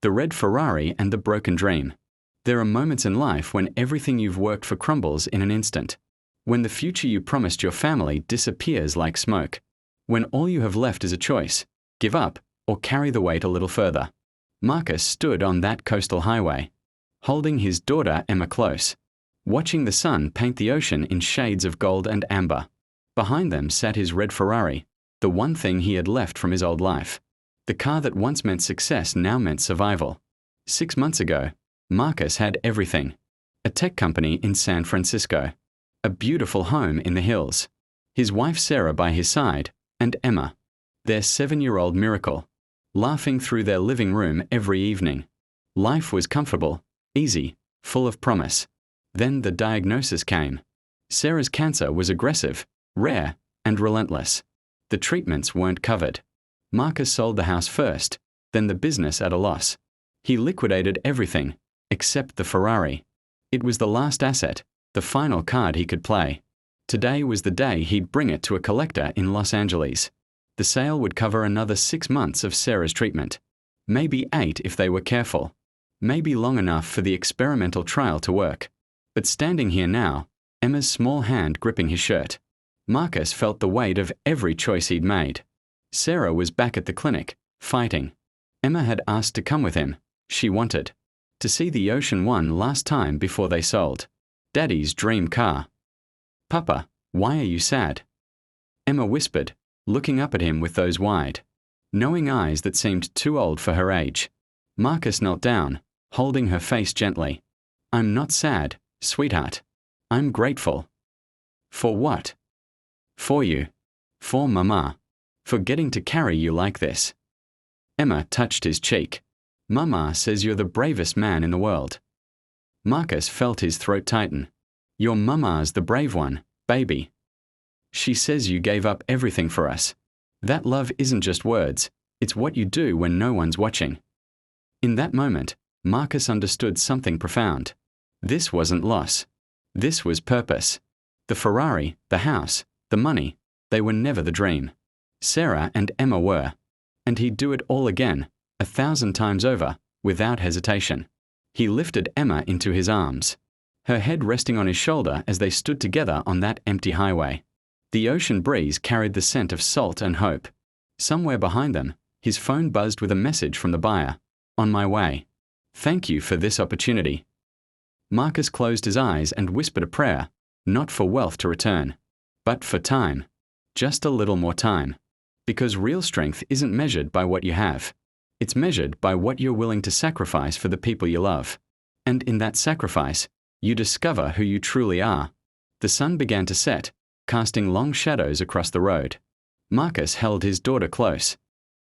The red Ferrari and the broken dream. There are moments in life when everything you've worked for crumbles in an instant. When the future you promised your family disappears like smoke. When all you have left is a choice: give up or carry the weight a little further. Marcus stood on that coastal highway, holding his daughter Emma close, watching the sun paint the ocean in shades of gold and amber. Behind them sat his red Ferrari, the one thing he had left from his old life. The car that once meant success now meant survival. 6 months ago, Marcus had everything: a tech company in San Francisco, a beautiful home in the hills, his wife Sarah by his side, and Emma, their 7-year-old miracle, laughing through their living room every evening. Life was comfortable, easy, full of promise. Then the diagnosis came. Sarah's cancer was aggressive, rare, and relentless. The treatments weren't covered. Marcus sold the house first, then the business at a loss. He liquidated everything, except the Ferrari. It was the last asset, the final card he could play. Today was the day he'd bring it to a collector in Los Angeles. The sale would cover another 6 months of Sarah's treatment. Maybe 8 if they were careful. Maybe long enough for the experimental trial to work. But standing here now, Emma's small hand gripping his shirt, Marcus felt the weight of every choice he'd made. Sarah was back at the clinic, fighting. Emma had asked to come with him. She wanted to see the Ocean one last time before they sold. Daddy's dream car. "Papa, why are you sad?" Emma whispered, looking up at him with those wide, knowing eyes that seemed too old for her age. Marcus knelt down, holding her face gently. "I'm not sad, sweetheart. I'm grateful." "For what?" "For you. For Mama. For getting to carry you like this." Emma touched his cheek. "Mama says you're the bravest man in the world." Marcus felt his throat tighten. "Your Mama's the brave one, baby. She says you gave up everything for us. That love isn't just words, it's what you do when no one's watching." In that moment, Marcus understood something profound. This wasn't loss. This was purpose. The Ferrari, the house, the money, they were never the dream. Sarah and Emma were. And he'd do it all again, 1,000 times over, without hesitation. He lifted Emma into his arms, her head resting on his shoulder as they stood together on that empty highway. The ocean breeze carried the scent of salt and hope. Somewhere behind them, his phone buzzed with a message from the buyer. "On my way. Thank you for this opportunity." Marcus closed his eyes and whispered a prayer, not for wealth to return, but for time. Just a little more time. Because real strength isn't measured by what you have. It's measured by what you're willing to sacrifice for the people you love. And in that sacrifice, you discover who you truly are. The sun began to set, casting long shadows across the road. Marcus held his daughter close,